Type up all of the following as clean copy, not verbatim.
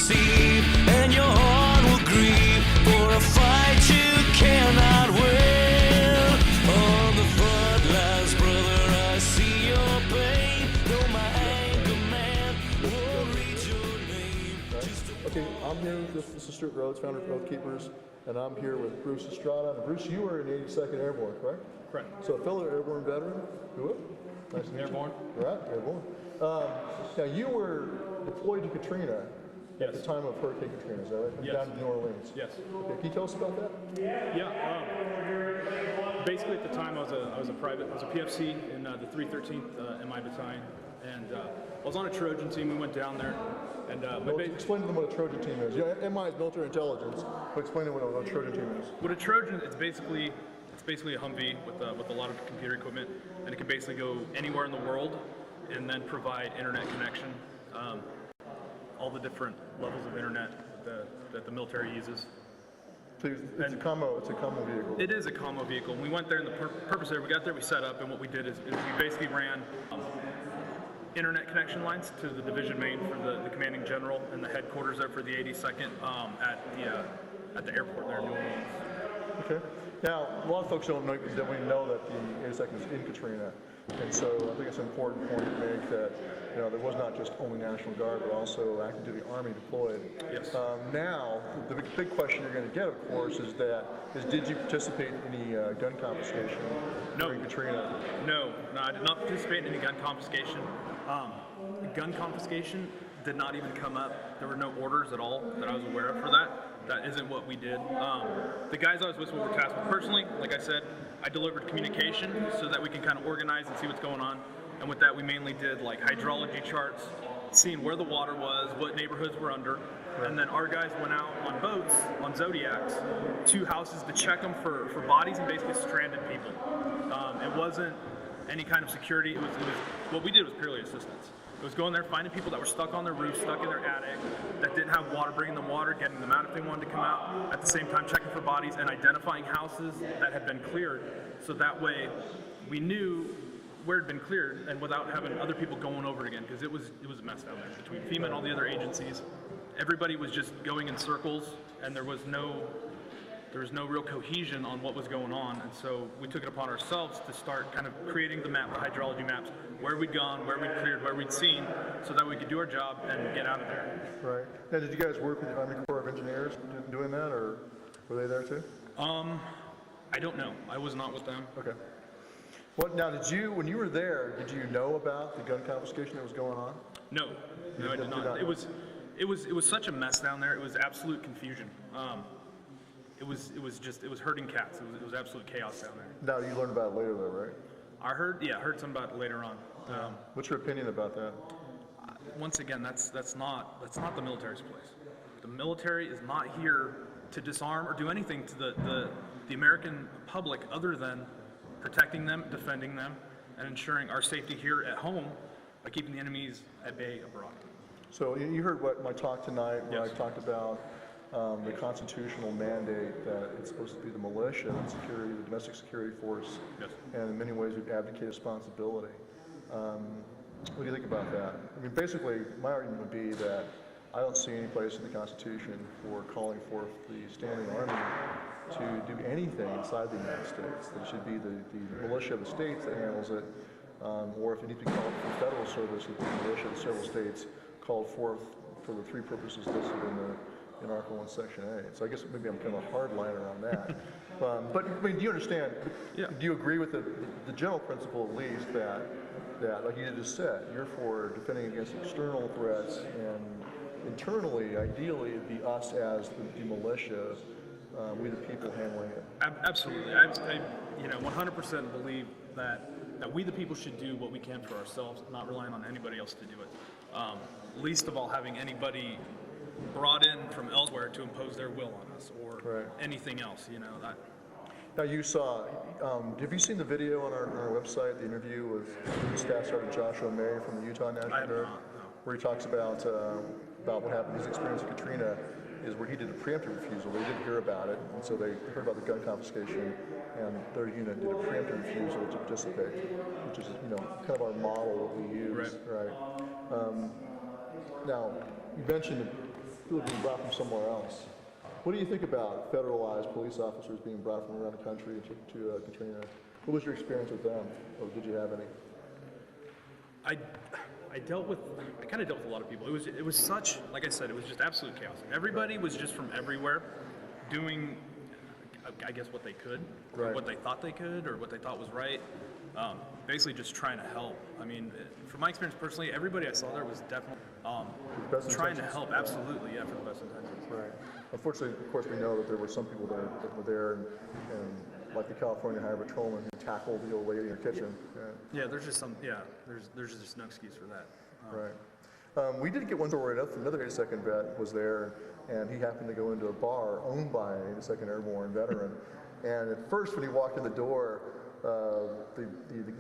receive, and your heart will grieve for a fight you cannot win. On the front lines, brother, I see your pain. Though my anger man won't read your name. Okay, I'm here. This is Stewart Rhodes, founder of Oath Keepers, and I'm here with Bruce Estrada. And Bruce, you were in 82nd Airborne, correct? Correct. So a fellow Airborne veteran. Who? Nice to meet Airborne. You. Right, Airborne. Now you were deployed to Katrina at the time of Hurricane Katrina, is that right? Yes. Down to New Orleans. Yes. Okay, can you tell us about that? Yeah. Basically, at the time, I was a private. I was a PFC in the 313th MI battalion, and I was on a Trojan team. We went down there, and explain to them what a Trojan team is. Yeah, MI is military intelligence, but explain to them what a Trojan team is. what a Trojan, it's basically a Humvee with a lot of computer equipment, and it can basically go anywhere in the world, and then provide internet connection. All the different levels of internet that the military uses. So it's a combo vehicle. It is a combo vehicle. We went there, and the purpose there, we got there, we set up, and what we did is we basically ran internet connection lines to the division main for the commanding general and the headquarters there for the 82nd at the airport there in New Orleans. Okay. Now, a lot of folks don't know that we know that the 82nd is in Katrina, and so I think it's an important point to make that there was not just only National Guard, but also active duty Army deployed. Yes. Now, the big question you're going to get, of course, is did you participate in any gun confiscation during Katrina? No, I did not participate in any gun confiscation. Gun confiscation did not even come up. There were no orders at all that I was aware of for that. That isn't what we did. The guys I was with were tasked with personally. Like I said, I delivered communication so that we can kind of organize and see what's going on. And with that, we mainly did like hydrology charts, seeing where the water was, what neighborhoods were under. And then our guys went out on boats, on Zodiacs, to houses to check them for bodies and basically stranded people. It wasn't any kind of security. It was what we did was purely assistance. It was going there, finding people that were stuck on their roof, stuck in their attic, that didn't have water, bringing them water, getting them out if they wanted to come out. At the same time, checking for bodies and identifying houses that had been cleared. So that way, we knew where it had been cleared, and without having other people going over it again, because it was a mess down there between FEMA and all the other agencies. Everybody was just going in circles, and there was no real cohesion on what was going on, and so we took it upon ourselves to start kind of creating the map, the hydrology maps, where we'd gone, where we'd cleared, where we'd seen, so that we could do our job and get out of there. Right. Now, did you guys work with the Army Corps of Engineers doing that, or were they there too? I don't know. I was not with them. Okay. Well, now, when you were there, did you know about the gun confiscation that was going on? No, I did not. It was such a mess down there. It was absolute confusion. It was herding cats. It was absolute chaos down there. Now, you learned about it later, though, right? I heard some about it later on. What's your opinion about that? Once again, that's not the military's place. The military is not here to disarm or do anything to the American public other than protecting them, defending them, and ensuring our safety here at home by keeping the enemies at bay abroad. So you heard my talk tonight, where Yes. I talked about the constitutional mandate that it's supposed to be the militia and security, the domestic security force, Yes. and in many ways we advocate responsibility. What do you think about that? I mean, basically, my argument would be that I don't see any place in the Constitution for calling forth the standing army to do anything inside the United States. That it should be the militia of the states that handles it, or if it needs to be called for federal service, it would be the militia of the several states called forth for the three purposes listed in Article 1, Section 8. So I guess maybe I'm kind of a hardliner on that. But I mean, do you understand? Yeah. Do you agree with the general principle, at least, that like you just said, you're for defending against external threats, and internally, ideally, it'd be us as the militia, we the people handling it. Absolutely. I 100% believe that we the people should do what we can for ourselves, not relying on anybody else to do it. Least of all having anybody brought in from elsewhere to impose their will on us or anything else, that. Now you saw, have you seen the video on our website, the interview with Staff Sergeant Joshua May from the Utah National Guard? I have not, no. Where he talks about what happened, his experience with Katrina, is where he did a preemptive refusal. They didn't hear about it, and so they heard about the gun confiscation, and their unit did a preemptive refusal to participate, which is kind of our model that we use, right? Now, you mentioned people being brought from somewhere else. What do you think about federalized police officers being brought from around the country to Katrina? What was your experience with them, or did you have any? I kind of dealt with a lot of people. It was such, like I said, it was just absolute chaos. Everybody was just from everywhere doing, I guess, what they could, or what they thought they could, or what they thought was right. Basically just trying to help. I mean, from my experience personally, everybody I saw there was definitely trying to help, absolutely, yeah, for the best intentions. Right. Unfortunately, of course, we know that there were some people there that were there, and like the California Highway Patrolman who tackled the old lady in her kitchen. Yeah, there's just there's just no excuse for that. Right. We did get one story. Another 82nd vet was there, and he happened to go into a bar owned by an 82nd Airborne veteran. And at first, when he walked in the door, the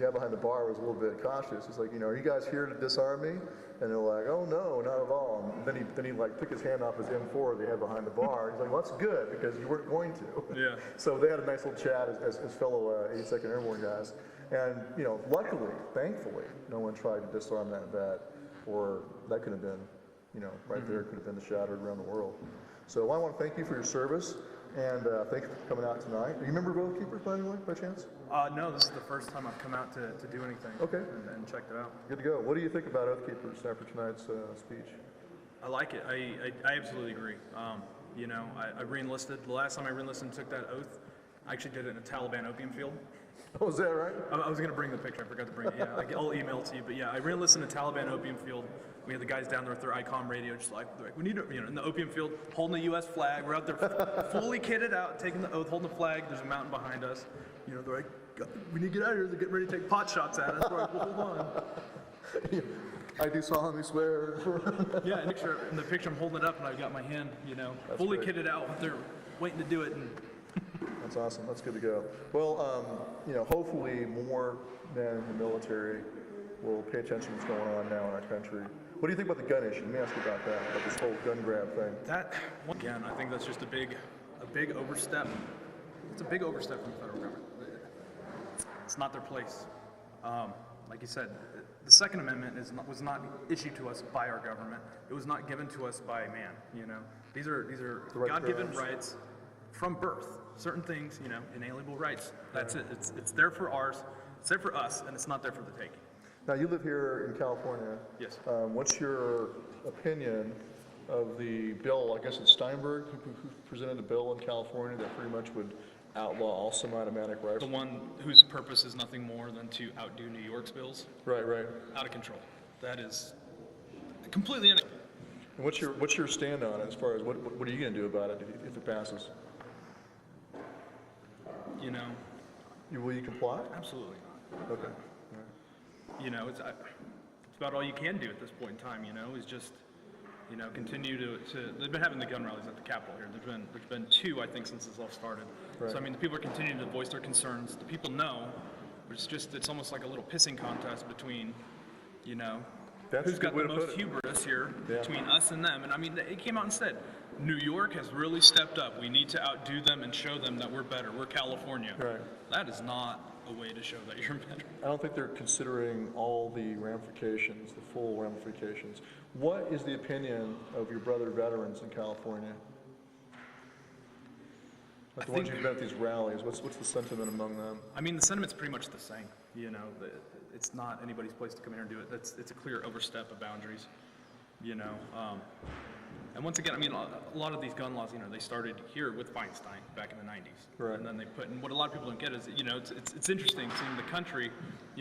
guy behind the bar was a little bit cautious. He's like, are you guys here to disarm me? And they're like, oh no, not at all. And then he like took his hand off his M4 they had behind the bar. He's like, well, that's good because you weren't going to. Yeah. So they had a nice little chat as fellow 82nd Airborne guys. And luckily, thankfully, no one tried to disarm that vet, or that could have been, right there could have been shattered around the world. So I want to thank you for your service. And thank you for coming out tonight. Are you a member of Oath Keepers, by the way, by chance? No, this is the first time I've come out to do anything. Okay. And checked it out. Good to go. What do you think about Oath Keepers after tonight's speech? I like it. I absolutely agree. I re-enlisted. The last time I re-enlisted and took that oath, I actually did it in a Taliban opium field. Oh, is that right? I was going to bring the picture. I forgot to bring it. Yeah, I'll email it to you. But yeah, I re-enlisted in a Taliban opium field. We had the guys down there with their ICOM radio, just like we need to, in the opium field, holding the U.S. flag. We're out there fully kitted out, taking the oath, holding the flag. There's a mountain behind us. They're like, we need to get out of here. They're getting ready to take pot shots at us. We're like, well, hold on. I do solemnly swear. Yeah, in the picture, I'm holding it up, and I've got my hand, fully kitted out. They're waiting to do it. And that's awesome. That's good to go. Well, hopefully more men in the military will pay attention to what's going on now in our country. What do you think about the gun issue? Let me ask you about that, about this whole gun grab thing. That, again, I think that's just a big overstep. It's a big overstep from the federal government. It's not their place. Like you said, the Second Amendment was not issued to us by our government. It was not given to us by man. These are God-given rights from birth. Certain things, inalienable rights. That's it. It's there for ours. It's there for us, and it's not there for the taking. Now, you live here in California. Yes. What's your opinion of the bill? I guess it's Steinberg who presented a bill in California that pretty much would outlaw all semi-automatic rifles. The one whose purpose is nothing more than to outdo New York's bills. Right. Out of control. That is completely And what's your stand on it as far as what are you going to do about it if it passes? Will you comply? Absolutely not. Okay. It's about all you can do at this point in time. Is just continue to. They've been having the gun rallies at the Capitol here. There's been two, I think, since this all started. Right. So the people are continuing to voice their concerns. The people know. It's almost like a little pissing contest between, who's got the most hubris here between us and them. And it came out and said, New York has really stepped up. We need to outdo them and show them that we're better. We're California. Right. That is not a way to show that you're better. I don't think they're considering all the ramifications, the full ramifications. What is the opinion of your brother veterans in California? Like the ones you've been at these rallies, what's the sentiment among them? The sentiment's pretty much the same. It's not anybody's place to come here and do it. It's a clear overstep of boundaries. And once again, a lot of these gun laws, they started here with Feinstein back in the 90s. Right. And then they and what a lot of people don't get is, it's interesting seeing the country,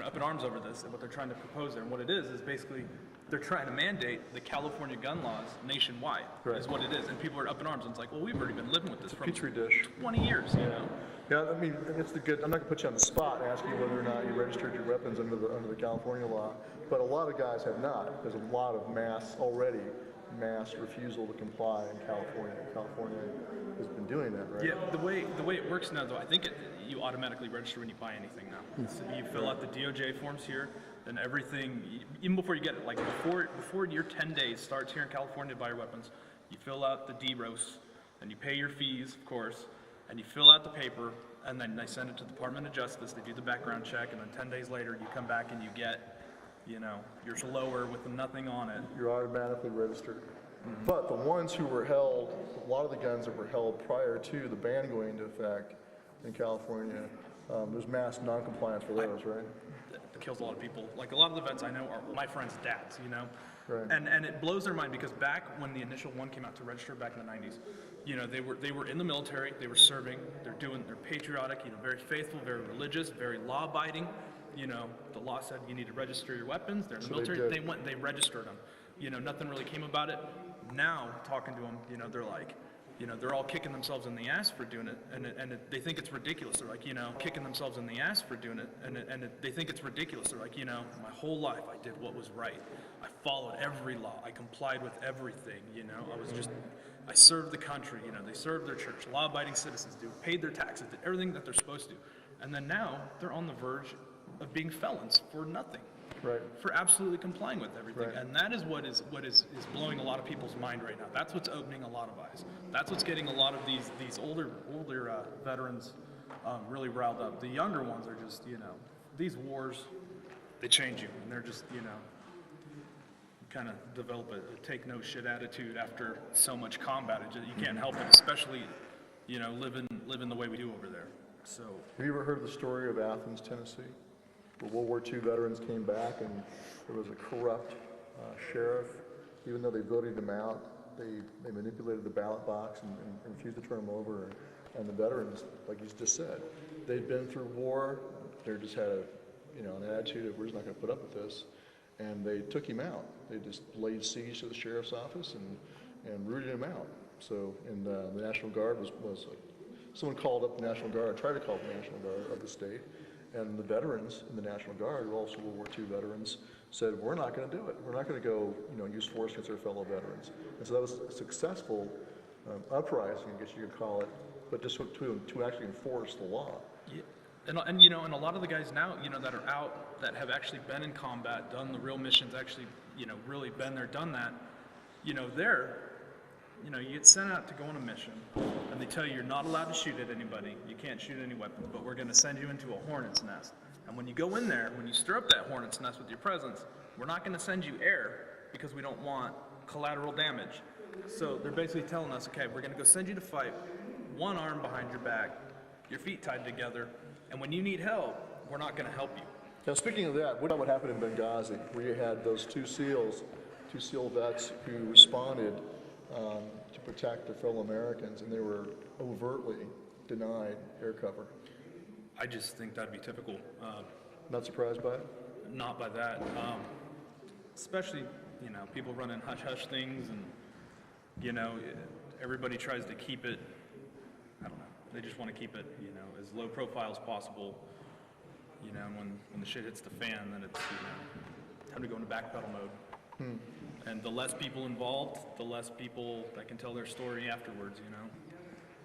up in arms over this and what they're trying to propose there. And what it is basically they're trying to mandate the California gun laws nationwide, is what it is. And people are up in arms, and it's like, well, we've already been living with this for Petri dish. 20 years, Yeah, it's I'm not gonna put you on the spot and ask you whether or not you registered your weapons under the California law, but a lot of guys have not. There's a lot of mass refusal to comply in California. California has been doing that, right? Yeah, the way it works now, though, I think you automatically register when you buy anything now. So you fill out the DOJ forms here, and everything, even before you get it, like before your 10 days starts here in California to buy your weapons, you fill out the DROS, and you pay your fees, of course, and you fill out the paper, and then they send it to the Department of Justice. They do the background check, and then 10 days later, you come back and you get, yours lower with nothing on it. You're automatically registered. But the ones who were held, a lot of the guns that were held prior to the ban going into effect in California, there's mass non-compliance for those, right? It kills a lot of people. Like a lot of the vets I know are my friends' dads, you know? Right. And it blows their mind because back when the initial one came out to register back in the 90s, you know, they were in the military, they were serving, they're patriotic, you know, very faithful, very religious, very law-abiding. You know, the law said you need to register your weapons. They're in the military. They went and they registered them. You know, nothing really came about it. Now, talking to them, you know, they're like, you know, they're all kicking themselves in the ass for doing it, and they think it's ridiculous. They're like, you know, kicking themselves in the ass for doing it, and they think it's ridiculous. They're like, you know, my whole life I did what was right. I followed every law. I complied with everything. You know, I served the country. You know, they served their church, law-abiding citizens, paid their taxes, did everything that they're supposed to, and then now they're on the verge of being felons for nothing. Right. For absolutely complying with everything. Right. And that is what is blowing a lot of people's mind right now. That's what's opening a lot of eyes. That's what's getting a lot of these older veterans really riled up. The younger ones are just, you know, these wars, they change you, and they're just, you know, kind of develop a take no shit attitude after so much combat. You can't help it, especially, you know, living the way we do over there. So. Have you ever heard the story of Athens, Tennessee? Where World War II veterans came back and there was a corrupt sheriff. Even though they voted him out, they manipulated the ballot box and refused to turn him over. And the veterans, like you just said, they'd been through war. They just had an attitude of, we're just not going to put up with this. And they took him out. They just laid siege to the sheriff's office and rooted him out. So, and the National Guard was someone called up the National Guard, tried to call up the National Guard of the state. And the veterans in the National Guard, who are also World War II veterans, said, we're not going to do it. We're not going to go, you know, use force against our fellow veterans. And so that was a successful uprising, I guess you could call it, but just to actually enforce the law. Yeah. And you know, and a lot of the guys now, you know, that are out, that have actually been in combat, done the real missions, actually, you know, really been there, done that, you know, you get sent out to go on a mission, and they tell you you're not allowed to shoot at anybody, you can't shoot any weapons, but we're going to send you into a hornet's nest. And when you go in there, when you stir up that hornet's nest with your presence, we're not going to send you air because we don't want collateral damage. So they're basically telling us, okay, we're going to go send you to fight, one arm behind your back, your feet tied together, and when you need help, we're not going to help you. Now, speaking of that, what about what happened in Benghazi, where you had those two SEAL vets who responded to protect their fellow Americans, and they were overtly denied air cover? I just think that'd be typical. Not surprised by it? Not by that. Especially, you know, people running hush-hush things, and, you know, everybody tries to keep it, I don't know, they just want to keep it, you know, as low profile as possible. You know, when the shit hits the fan, then it's, you know, time to go into backpedal mode. And the less people involved, the less people that can tell their story afterwards, you know?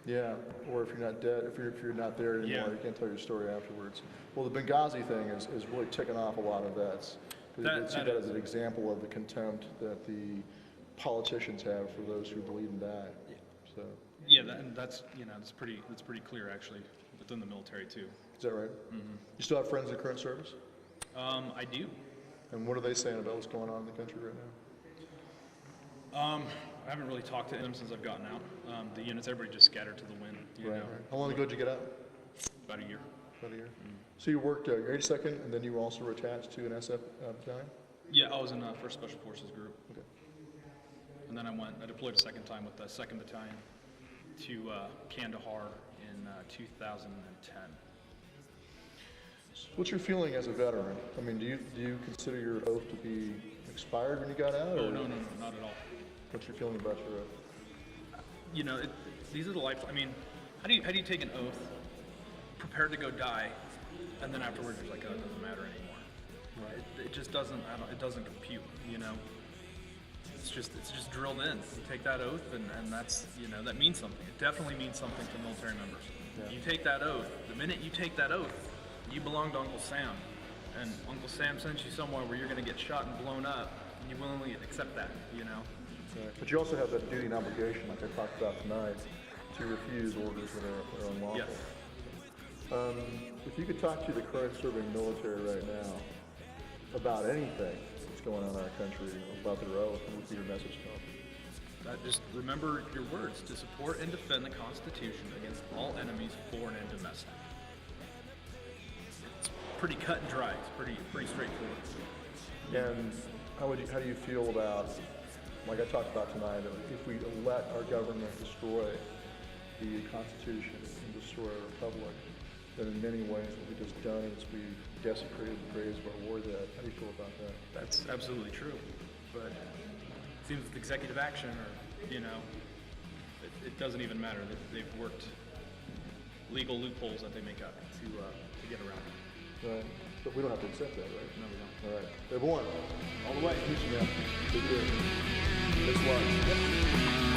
Yeah, or if you're not dead, if you're not there anymore, you can't tell your story afterwards. Well, the Benghazi thing is really ticking off a lot of vets. They see that as an example of the contempt that the politicians have for those who bleed and die. So. Yeah, that's pretty clear actually within the military too. Is that right? Mm-hmm. You still have friends in current service? I do. And what are they saying about what's going on in the country right now? I haven't really talked to them since I've gotten out. The units, everybody just scattered to the wind. You know? Right. How long ago did you get out? About a year. About a year. Mm-hmm. So you worked your 82nd, and then you were also attached to an SF battalion? Yeah, I was in the 1st Special Forces group. Okay. And then I deployed a second time with the 2nd Battalion to Kandahar in 2010. What's your feeling as a veteran? I mean, do you consider your oath to be expired when you got out? Oh, no, not at all. What's your feeling about your oath? You know, these are the life. I mean, how do you take an oath, prepared to go die, and then afterwards you're like, oh, it doesn't matter anymore. Right. It just doesn't. It doesn't compute. You know. It's just drilled in. You take that oath, and that's, you know, that means something. It definitely means something to military members. Yeah. You take that oath. The minute you take that oath, you belong to Uncle Sam, and Uncle Sam sends you somewhere where you're going to get shot and blown up, and you willingly accept that, you know? Right. But you also have that duty and obligation, like I talked about tonight, to refuse orders that are unlawful. Yes. If you could talk to the current serving military right now about anything that's going on in our country, about their oath, what would be your message to them? That just remember your words: to support and defend the Constitution against all enemies, foreign and domestic. It's pretty cut and dry. It's pretty straightforward. And how do you feel about, like I talked about tonight, if we let our government destroy the Constitution and destroy our republic, then in many ways what we've just done is we've desecrated the graves of our war dead. How do you feel about that? That's absolutely true. But it seems with executive action, or it doesn't even matter. They've worked legal loopholes that they make up to get around it. Right. But we don't have to accept that, right? No, we don't. All right. Airborne. All the way. Peace, man. Take care. Thanks a lot.